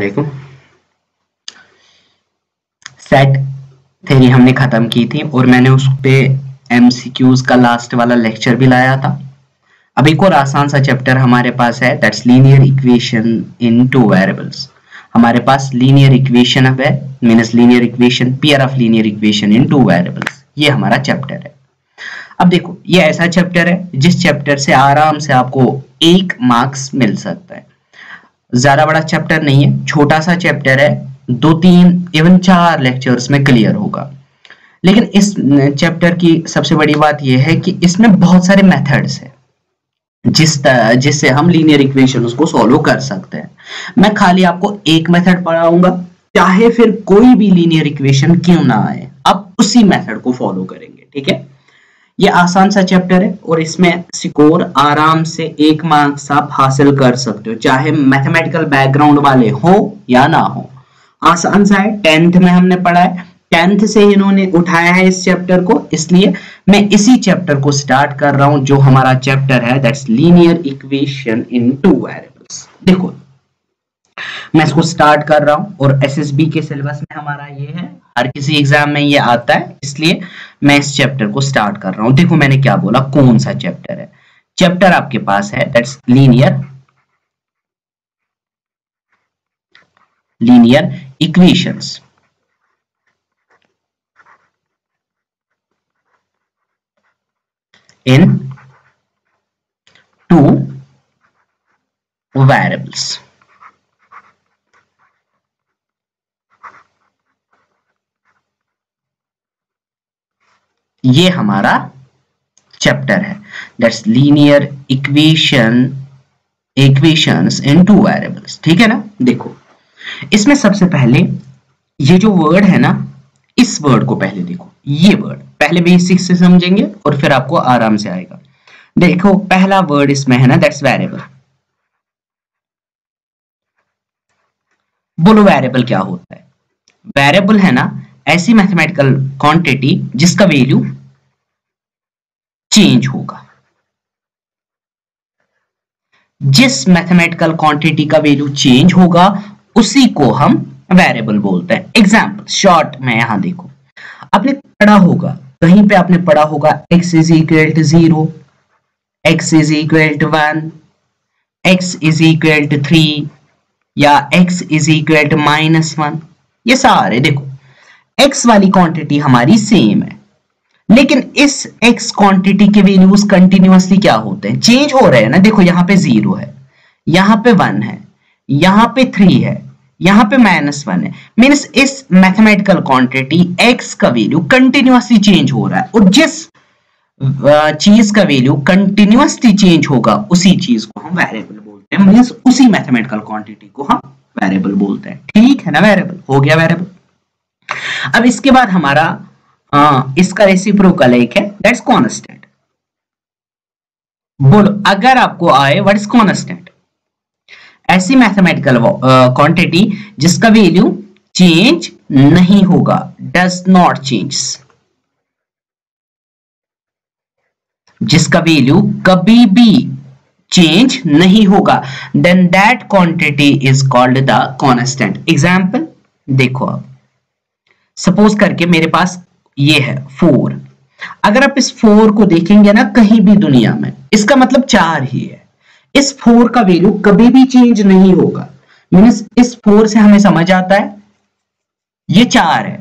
वालेकुम। Set theory हमने खत्म की थी और मैंने उस पे एमसीक्यूज का लास्ट वाला लेक्चर भी लाया था। अब एक और आसान सा चैप्टर हमारे पास है, that's linear equation in two variables. हमारे पास लीनियर इक्वेशन अब है, means linear equation, pair of linear equation in two variables. ये हमारा चैप्टर है। अब देखो, ये ऐसा चैप्टर है जिस चैप्टर से आराम से आपको 1 मार्क्स मिल सकता है। ज्यादा बड़ा चैप्टर नहीं है, छोटा सा चैप्टर है, 2-3 इवन 4 लेक्चर्स में क्लियर होगा। लेकिन इस चैप्टर की सबसे बड़ी बात यह है कि इसमें बहुत सारे मेथड्स हैं जिससे हम लीनियर इक्वेशंस को सॉल्व कर सकते हैं। मैं खाली आपको एक मेथड पढ़ाऊंगा, चाहे फिर कोई भी लीनियर इक्वेशन क्यों ना आए, आप उसी मेथड को फॉलो करेंगे। ठीक है, ये आसान सा चैप्टर है और इसमें स्कोर आराम से 1 मार्क्स आप हासिल कर सकते हो, चाहे मैथमेटिकल बैकग्राउंड वाले हो या ना हो। आसान सा है, 10th में हमने पढ़ा है, 10th से इन्होंने उठाया है इस चैप्टर को, इसलिए मैं इसी चैप्टर को स्टार्ट कर रहा हूं जो हमारा चैप्टर है, that's linear equation in two variables. देखो, मैं इसको स्टार्ट कर रहा हूं और एसएसबी के सिलेबस में हमारा ये है, हर किसी एग्जाम में ये आता है, इसलिए मैं इस चैप्टर को स्टार्ट कर रहा हूं। देखो मैंने क्या बोला, कौन सा चैप्टर है। चैप्टर आपके पास है that's linear equations in two variables. ये हमारा चैप्टर है, that's linear equations in two variables. ठीक है ना। देखो, इसमें सबसे पहले ये जो वर्ड है ना, इस वर्ड को पहले देखो, ये वर्ड पहले बेसिक से समझेंगे और फिर आपको आराम से आएगा। देखो, पहला वर्ड इसमें है ना, दैट्स वेरिएबल। बोलो वेरिएबल क्या होता है। वेरिएबल है ना ऐसी मैथमेटिकल क्वांटिटी जिसका वैल्यू चेंज होगा। जिस मैथमेटिकल क्वांटिटी का वैल्यू चेंज होगा उसी को हम वेरिएबल बोलते हैं। एग्जांपल शॉर्ट में यहां देखो, आपने पढ़ा होगा, कहीं पे आपने पढ़ा होगा x is equal to 0, x is equal to 1, x is equal to 3 या x इज इक्वल टू -1। ये सारे देखो x वाली क्वांटिटी हमारी सेम है, लेकिन इस x क्वांटिटी के वैल्यूज कंटिन्यूअसली क्या होते हैं, चेंज हो रहे हैं ना। देखो यहाँ पे 0 है, यहाँ पे 1 है, यहाँ पे 3 है, यहाँ पे -1 है। मींस इस मैथमेटिकल क्वांटिटी x का वैल्यू कंटिन्यूअसली चेंज हो रहा है, और जिस चीज का वैल्यू कंटिन्यूअसली चेंज होगा उसी चीज को हम वेरिएबल बोलते हैं। मींस उसी मैथमेटिकल क्वांटिटी को हम वेरिएबल बोलते हैं। ठीक है ना, वेरिएबल हो गया वेरिएबल। अब इसके बाद हमारा इसका रेसिप्रोकल एक है, दैट्स कांस्टेंट। बोलो अगर आपको आए व्हाट इज कांस्टेंट, ऐसी मैथमेटिकल क्वांटिटी जिसका वैल्यू चेंज नहीं होगा, डज नॉट चेंज, जिसका वैल्यू कभी भी चेंज नहीं होगा, then that quantity is called the constant. Example देखो, अब सपोज करके मेरे पास ये है 4, अगर आप इस 4 को देखेंगे ना कहीं भी दुनिया में, इसका मतलब 4 ही है। इस 4 का वैल्यू कभी भी चेंज नहीं होगा। मींस इस 4 से हमें समझ आता है ये 4 है।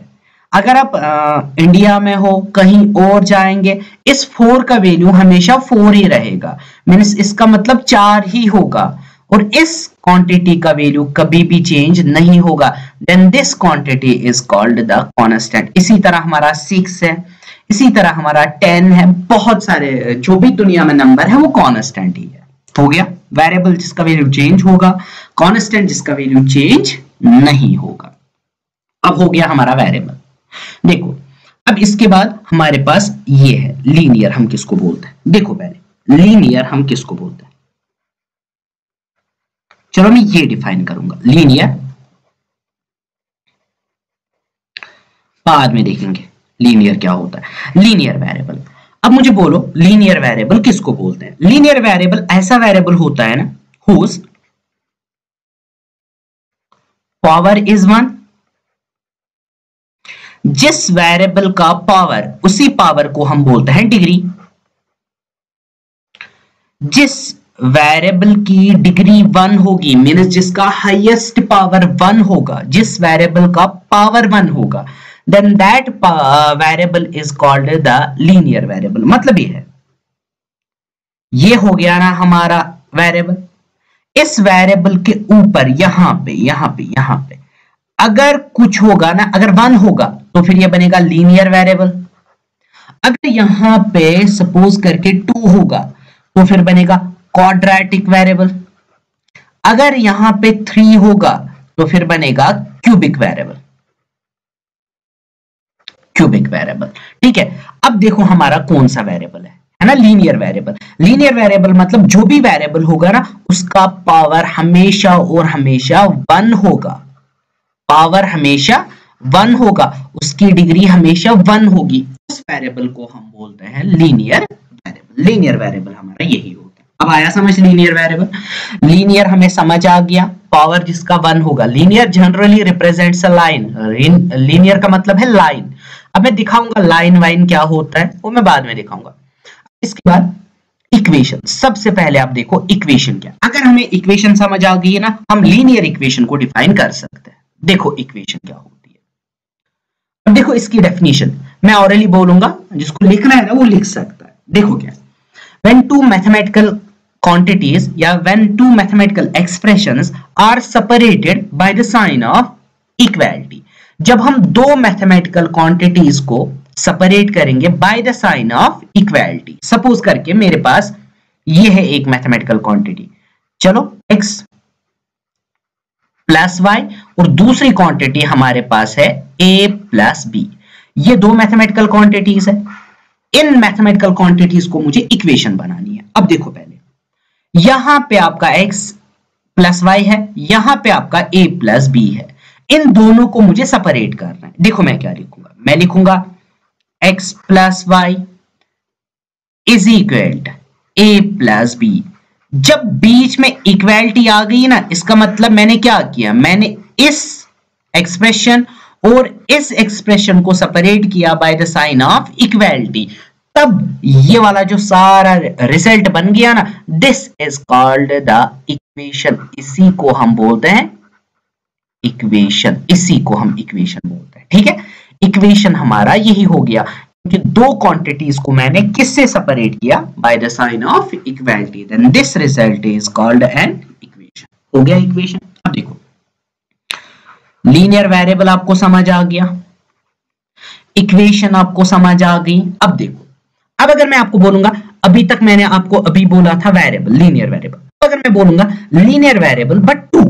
अगर आप इंडिया में हो, कहीं और जाएंगे, इस 4 का वैल्यू हमेशा 4 ही रहेगा। मींस इसका मतलब 4 ही होगा, और इस क्वांटिटी का वैल्यू कभी भी चेंज नहीं होगा, then this quantity is called the constant. इसी तरह हमारा 6 है, इसी तरह हमारा 10 है, बहुत सारे जो भी दुनिया में नंबर है वो कांस्टेंट ही है। हो गया वेरिएबल जिसका वैल्यू चेंज होगा, कांस्टेंट जिसका वैल्यू चेंज नहीं होगा। अब हो गया हमारा वेरिएबल। देखो, अब इसके बाद हमारे पास ये है लीनियर, हम किसको बोलते हैं। देखो पहले लीनियर हम किसको बोलते हैं, चलो मैं ये डिफाइन करूंगा। लीनियर बाद में देखेंगे लीनियर क्या होता है। लीनियर वेरिएबल, अब मुझे बोलो लीनियर वेरिएबल किसको बोलते हैं। लीनियर वेरिएबल ऐसा वेरिएबल होता है ना हुज पावर इज 1। जिस वेरिएबल का पावर, उसी पावर को हम बोलते हैं डिग्री। जिस वेरिएबल की डिग्री 1 होगी, मीन्स जिसका हाईएस्ट पावर 1 होगा, जिस वेरिएबल का पावर 1 होगा, then that variable is called the linear variable. मतलब ये हो गया ना हमारा वेरिएबल। इस वेरिएबल के ऊपर यहां पे अगर कुछ होगा ना, अगर 1 होगा तो फिर ये बनेगा लीनियर वेरिएबल। अगर यहां पे सपोज करके 2 होगा तो फिर बनेगा क्वाड्रेटिक वेरिएबल। अगर यहां पे 3 होगा तो फिर बनेगा क्यूबिक वेरिएबल। ठीक है। अब देखो हमारा कौन सा वेरिएबल है ना, लीनियर वेरिएबल। लीनियर वेरिएबल मतलब जो भी वेरिएबल होगा ना, उसका पावर हमेशा और हमेशा 1 होगा। पावर हमेशा 1 होगा, उसकी डिग्री हमेशा 1 होगी। उस वेरिएबल को हम बोलते हैं लीनियर वेरिएबल। लीनियर वेरिएबल हमारा यही होता है। अब आया समझ लीनियर वेरिएबल। लीनियर हमें समझ आ गया, पावर जिसका 1 होगा। Linear generally represents a line. Linear का मतलब है लाइन। अब मैं दिखाऊंगा लाइन वाइन क्या होता है, वो मैं बाद में दिखाऊंगा। इसके बाद इक्वेशन। सबसे पहले आप देखो इक्वेशन क्या। अगर हमें इक्वेशन समझ आ गई है ना, हम लीनियर इक्वेशन को डिफाइन कर सकते हैं। देखो इक्वेशन क्या होती है। अब देखो इसकी डेफिनेशन मैं ऑरली बोलूंगा, जिसको लिखना है ना वो लिख सकता है। देखो क्या, when two mathematical quantities या when two mathematical expressions are separated by the sign of equality। जब हम दो मैथमेटिकल क्वांटिटीज को सेपरेट करेंगे by the sign of equality. Suppose करके मेरे पास ये है एक मैथमेटिकल क्वांटिटी, चलो x प्लस वाई, और दूसरी क्वांटिटी हमारे पास है a प्लस बी। ये दो मैथमेटिकल क्वांटिटीज है। इन मैथमेटिकल क्वांटिटीज को मुझे इक्वेशन बनानी है। अब देखो पहले यहां पे आपका x प्लस वाई है, यहां पे आपका a प्लस बी है। इन दोनों को मुझे सेपरेट करना है। देखो मैं क्या लिखूंगा, मैं लिखूंगा x plus y is equal to a plus b. जब बीच में इक्वालिटी आ गई ना, इसका मतलब मैंने क्या किया, मैंने इस एक्सप्रेशन और इस एक्सप्रेशन को सेपरेट किया by the sign of equality. तब ये वाला जो सारा रिजल्ट बन गया ना, this is called the equation. इसी को हम बोलते हैं इक्वेशन। इसी को हम इक्वेशन बोलते हैं। ठीक है, इक्वेशन हमारा यही हो गया कि दो क्वांटिटीज को मैंने किससे सेपरेट किया, by the sign of equality. Then this result is called an equation. हो गया इक्वेशन। अब देखो लीनियर वेरिएबल आपको समझ आ गया, इक्वेशन आपको समझ आ गई। अब देखो, अब अगर मैं आपको बोलूंगा, अभी तक मैंने आपको अभी बोला था वेरिएबल, लीनियर वेरिएबल। अगर मैं बोलूंगा linear variable but two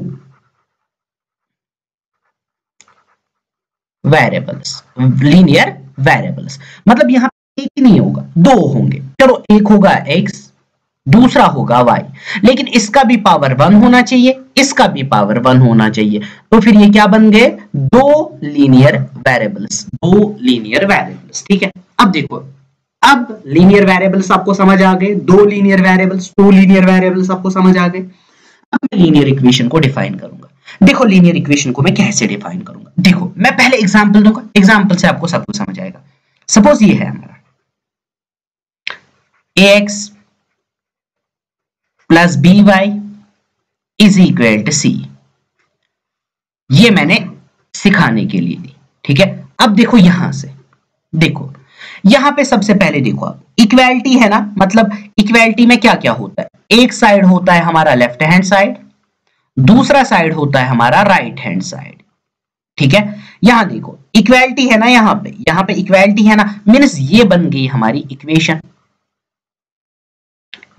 variables, linear variables मतलब यहां एक ही नहीं होगा, दो होंगे। चलो एक होगा x, दूसरा होगा y, लेकिन इसका भी पावर 1 होना चाहिए, इसका भी पावर 1 होना चाहिए। तो फिर ये क्या बन गए, दो लीनियर वेरिएबल्स। दो लीनियर वेरिएबल्स। ठीक है। अब देखो, अब लीनियर वेरिएबल्स आपको समझ आ गए, दो linear variables, two linear variables आपको समझ आ गए। अब मैं लीनियर इक्वेशन को डिफाइन करूंगा। देखो लीनियर इक्वेशन को मैं कैसे डिफाइन करूंगा, देखो मैं पहले एग्जांपल दूंगा, एग्जांपल से आपको सब कुछ समझ आएगा। सपोज ये है हमारा ax plus B Y is equal to C. ये मैंने सिखाने के लिए दी। ठीक है। अब देखो यहां से, देखो यहां पे सबसे पहले देखो, आप इक्वालिटी है ना, मतलब इक्वालिटी में क्या क्या होता है, एक साइड होता है हमारा लेफ्ट हैंड साइड, दूसरा साइड होता है हमारा राइट हैंड साइड। ठीक है। यहां देखो इक्वालिटी है ना, यहां पे इक्वालिटी है ना, मींस ये बन गई हमारी equation.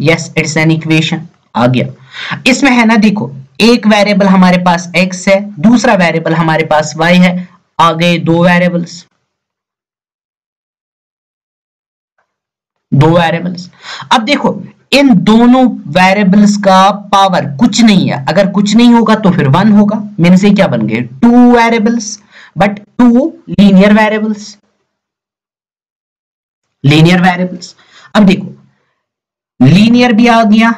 Yes, it's an equation. आ गया। इसमें है ना, देखो एक वेरिएबल हमारे पास x है, दूसरा वेरिएबल हमारे पास y है, आ गए दो वेरिएबल्स, दो वेरिएबल्स। अब देखो इन दोनों वेरिएबल्स का पावर कुछ नहीं है, अगर कुछ नहीं होगा तो फिर 1 होगा, मीन से क्या बन गए, two variables, but two linear variables. Linear variables. अब देखो लीनियर भी आ गया,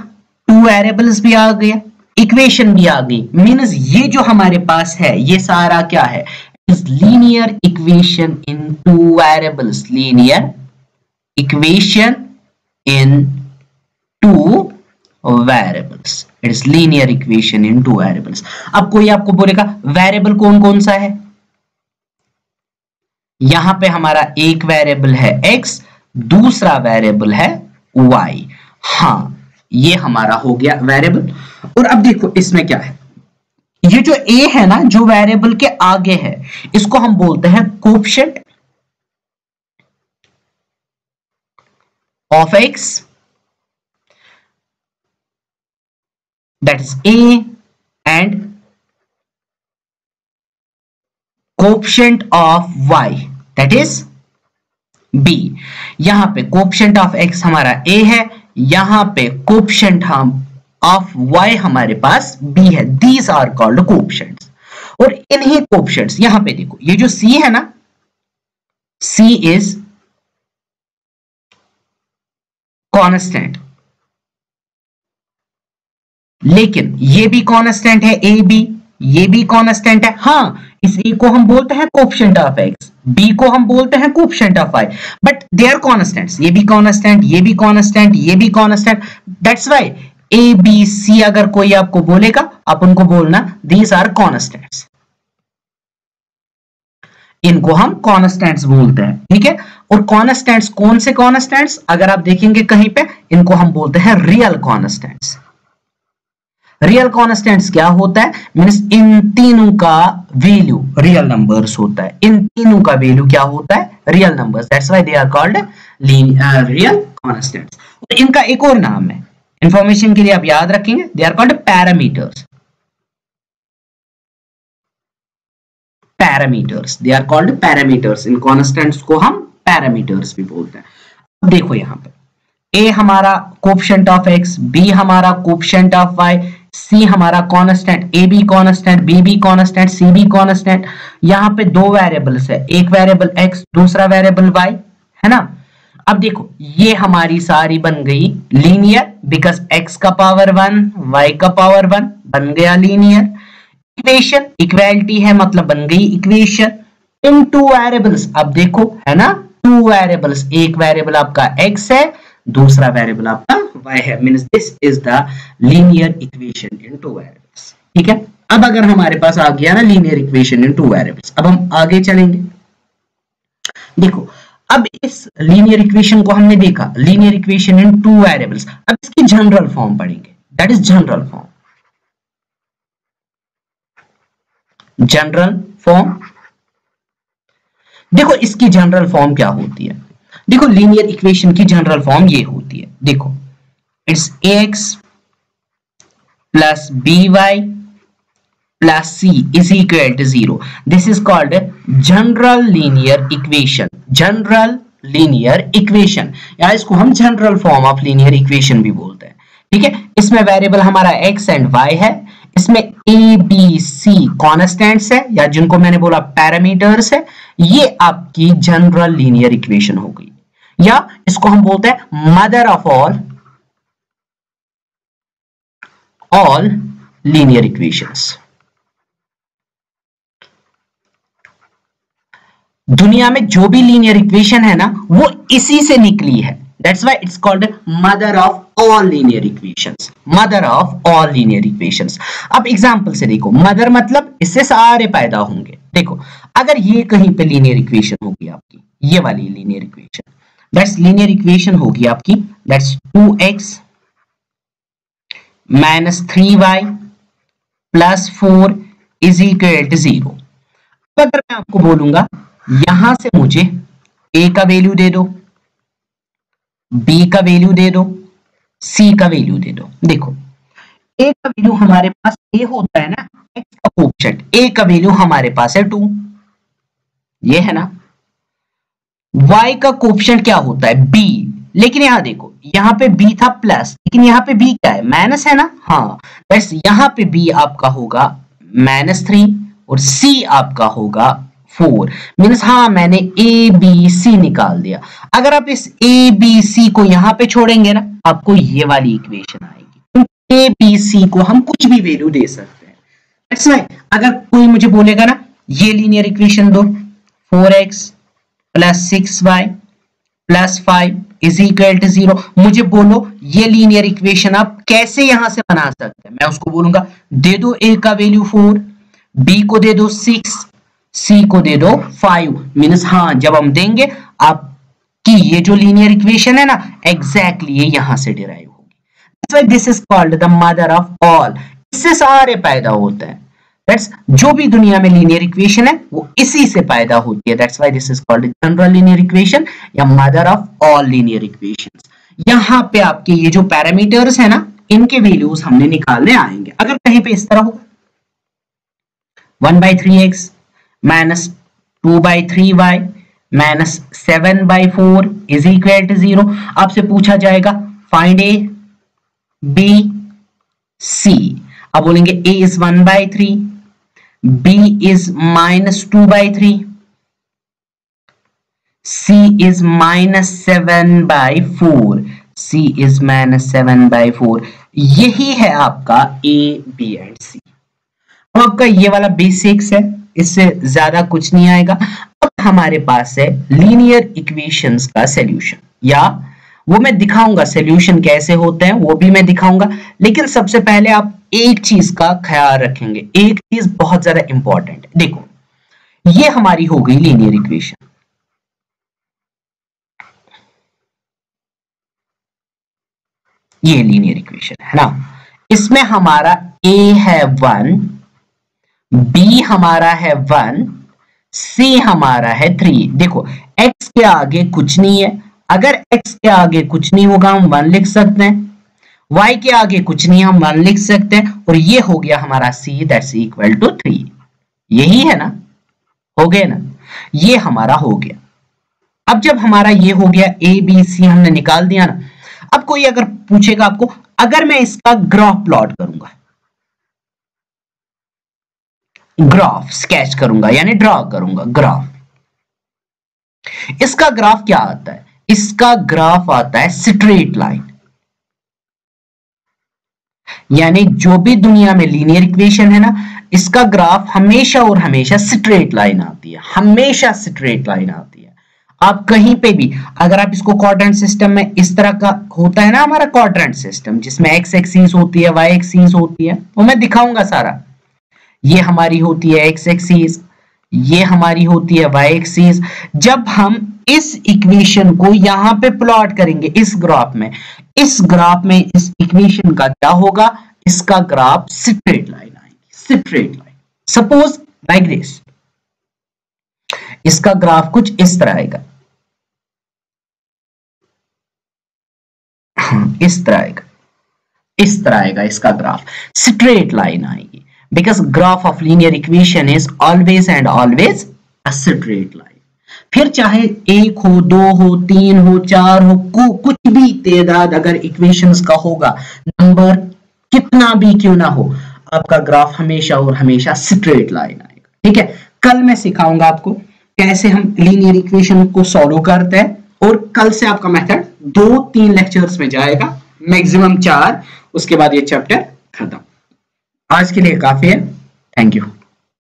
टू वेरिएबल्स भी आ गया, इक्वेशन भी आ गई, मीन्स ये जो हमारे पास है ये सारा क्या है, is linear equation in two variables, linear equation in two variables, it is linear equation in two variables. अब कोई आपको बोलेगा वेरिएबल कौन कौन सा है, यहां पे हमारा एक वेरिएबल है x, दूसरा वेरिएबल है y। हाँ ये हमारा हो गया वेरिएबल। और अब देखो इसमें क्या है, ये जो a है ना जो वेरिएबल के आगे है, इसको हम बोलते हैं coefficient of x, that is a, and coefficient of y, that is b। यहां पे कोएफिशिएंट ऑफ x हमारा a है, यहां पे कोएफिशिएंट ऑफ y हमारे पास b है। These are called coefficients. और इन्हीं कोएफिशिएंट्स, यहां पे देखो ये जो c है ना, c इज कांस्टेंट, लेकिन ये भी कांस्टेंट है, a b, ये भी कांस्टेंट है। हाँ इस a को हम बोलते हैं कोएफिशिएंट ऑफ x, b को हम बोलते हैं coefficient of y, but they are constants, ये भी कांस्टेंट, ये भी कांस्टेंट, ये भी constant. That's why a b c अगर कोई आपको बोलेगा आप उनको बोलना दीज आर कांस्टेंट्स, इनको हम कांस्टेंट्स बोलते हैं, ठीक है। और कांस्टेंट्स कौन से कांस्टेंट्स, अगर आप देखेंगे कहीं पे, इनको हम बोलते हैं रियल कांस्टेंट्स। रियल कांस्टेंट्स क्या होता है, मींस इन तीनों का वैल्यू रियल नंबर्स होता है, इन तीनों का वैल्यू क्या होता है, real numbers, that's why they are called real constants. और इनका एक और नाम है, इंफॉर्मेशन के लिए आप याद रखेंगे, they are called parameters, parameters, they are called parameters. इन कांस्टेंट्स को हम पैरामीटर्स भी बोलते हैं। अब देखो यहां पे a हमारा कोएफिशिएंट ऑफ x, b हमारा कोएफिशिएंट ऑफ y, c हमारा कांस्टेंट, a भी कांस्टेंट, b भी कांस्टेंट, c भी कांस्टेंट। यहां पे दो वेरिएबल्स है, एक वेरिएबल x, दूसरा वेरिएबल y, है ना। अब देखो ये हमारी सारी बन गई लीनियर, बिकॉज x का पावर 1, y का पावर 1, बन गया लीनियर इक्वेशन। इक्वालिटी है मतलब बन गई इक्वेशन इन टू वेरिएबल्स। अब देखो है ना, टू वेरिएबल्स, एक वेरिएबल आपका x है, दूसरा वेरिएबल आपका y है, means this is the linear equation in two variables, ठीक है। अब अगर हमारे पास आ गया ना linear equation in two variables, अब हम आगे चलेंगे। देखो अब इस लीनियर इक्वेशन को हमने देखा, linear equation in two variables. अब इसकी जनरल फॉर्म पढ़ेंगे, that is general form. General form, देखो इसकी जनरल फॉर्म क्या होती है, देखो लीनियर इक्वेशन की जनरल फॉर्म ये होती है, देखो it's ax plus by plus c is equal to 0। This is called general linear equation, general linear equation, या इसको हम general form of linear equation भी बोलते हैं, ठीक है। इसमें वेरिएबल हमारा x एंड y है, इसमें a b c कांस्टेंट्स है, या जिनको मैंने बोला पैरामीटर्स है। ये आपकी जनरल लीनियर इक्वेशन हो गई, या इसको हम बोलते हैं mother of all linear equations. दुनिया में जो भी लीनियर इक्वेशन है ना वो इसी से निकली है, that's why it's called mother of all linear equations, mother of all linear equations. अब एग्जांपल से देखो, मदर मतलब इससे सारे पैदा होंगे। देखो अगर ये कहीं पे लीनियर इक्वेशन होगी आपकी, ये वाली linear equation, that's linear equation होगी आपकी, that's 2x minus 3y plus 4 is equal to 0। अगर मैं आपको बोलूंगा यहां से मुझे a का वैल्यू दे दो, b का वैल्यू दे दो, c का वैल्यू दे दो। देखो a का वैल्यू हमारे पास a होता है ना, x का कोएफिशिएंट, a का वैल्यू हमारे पास है 2, ये है ना। y का कोएफिशिएंट क्या होता है b, लेकिन यहां देखो यहां पे b था प्लस, लेकिन यहां पे b क्या है, माइनस है ना। हाँ दैट्स यहां पे b आपका होगा -3 और c आपका होगा 4, मींस हाँ मैंने a b c निकाल दिया। अगर आप इस a b c को यहां पे छोड़ेंगे ना, आपको ये वाली इक्वेशन आएगी। ए बी सी को हम कुछ भी वैल्यू दे सकते हैं। दैट्स व्हाई अगर कोई मुझे बोलेगा ना ये लीनियर इक्वेशन दो 4x plus 6y plus 5 is equal to 0, मुझे बोलो ये लीनियर इक्वेशन आप कैसे यहां से बना सकते हैं। मैं उसको बोलूंगा दे दो a का वैल्यू 4, b को दे दो 6, c को दे दो 5, मींस हाँ जब हम देंगे आपकी ये जो लीनियर इक्वेशन है ना एग्जैक्टली ये यहां से डिराइव होगी। That's why this is called the mother of all. इससे सारे पैदा होते हैं। दैट्स जो भी दुनिया में लीनियर इक्वेशन है वो इसी से पैदा होती है। That's why this is called general linear equation या mother of all linear equations. यहाँ पे आपके ये जो पैरामीटर्स है ना इनके वैल्यूज हमने निकालने आएंगे। अगर कहीं पे इस तरह होगा 1/3x minus 2/3y minus 7/4 is equal to 0, आपसे पूछा जाएगा फाइंड a b c। अब बोलेंगे a is 1/3, b is minus 2/3, c is minus 7/4, c is minus 7/4। यही है आपका a b and c। अब आपका ये वाला बेसिक्स है, इससे ज्यादा कुछ नहीं आएगा। अब हमारे पास है लीनियर इक्वेशंस का सॉल्यूशन, या वो मैं दिखाऊंगा सॉल्यूशन कैसे होते हैं वो भी मैं दिखाऊंगा। लेकिन सबसे पहले आप एक चीज का ख्याल रखेंगे, एक चीज बहुत ज्यादा इंपॉर्टेंट। देखो ये हमारी हो गई लीनियर इक्वेशन, ये लीनियर इक्वेशन है ना। इसमें हमारा a है 1, b हमारा है 1, c हमारा है 3। देखो x के आगे कुछ नहीं है, अगर x के आगे कुछ नहीं होगा हम 1 लिख सकते हैं, y के आगे कुछ नहीं हम 1 लिख सकते हैं, और ये हो गया हमारा c दैट्स इक्वल टू 3। यही है ना, हो गया ना, ये हमारा हो गया। अब जब हमारा ये हो गया a b c हमने निकाल दिया ना, अब कोई अगर पूछेगा आपको अगर मैं इसका ग्राफ प्लॉट करूंगा, ग्राफ स्केच करूंगा यानी ड्रॉ करूंगा ग्राफ, इसका ग्राफ क्या आता है? इसका ग्राफ आता है स्ट्रेट लाइन। यानी जो भी दुनिया में लीनियर इक्वेशन है ना इसका ग्राफ हमेशा और हमेशा स्ट्रेट लाइन आती है, हमेशा स्ट्रेट लाइन आती है। आप कहीं पे भी अगर आप इसको क्वाड्रेंट सिस्टम में इस तरह का होता है ना हमारा क्वाड्रेंट सिस्टम जिसमें एक्स एक्सिस होती है वाई एक्सिस होती है, वो मैं दिखाऊंगा सारा। ये हमारी होती है एक्स एक्सिस, ये हमारी होती है वाई एक्सिस। जब हम इस इक्वेशन को यहां पे प्लॉट करेंगे इस ग्राफ में, इस ग्राफ में इस इक्वेशन का क्या होगा? इसका ग्राफ स्ट्रेट लाइन आएगी, straight line. Suppose like this, इसका ग्राफ कुछ इस तरह आएगा, इस तरह आएगा, इस तरह आएगा इसका ग्राफ, स्ट्रेट लाइन आएगी। Because graph of linear equation is always and always a straight line। फिर चाहे 1 हो 2 हो 3 हो 4 हो कुछ भी तादाद अगर इक्वेशंस का होगा, नंबर कितना भी क्यों ना हो, आपका ग्राफ हमेशा और हमेशा स्ट्रेट लाइन आएगा। ठीक है, कल मैं सिखाऊंगा आपको कैसे हम लीनियर इक्वेशन को सॉल्व करते हैं, और कल से आपका मेथड 2-3 लेक्चर्स में जाएगा, मैक्सिमम 4, उसके बाद ये चैप्टर खत्म। आज के लिए काफी है। Thank you.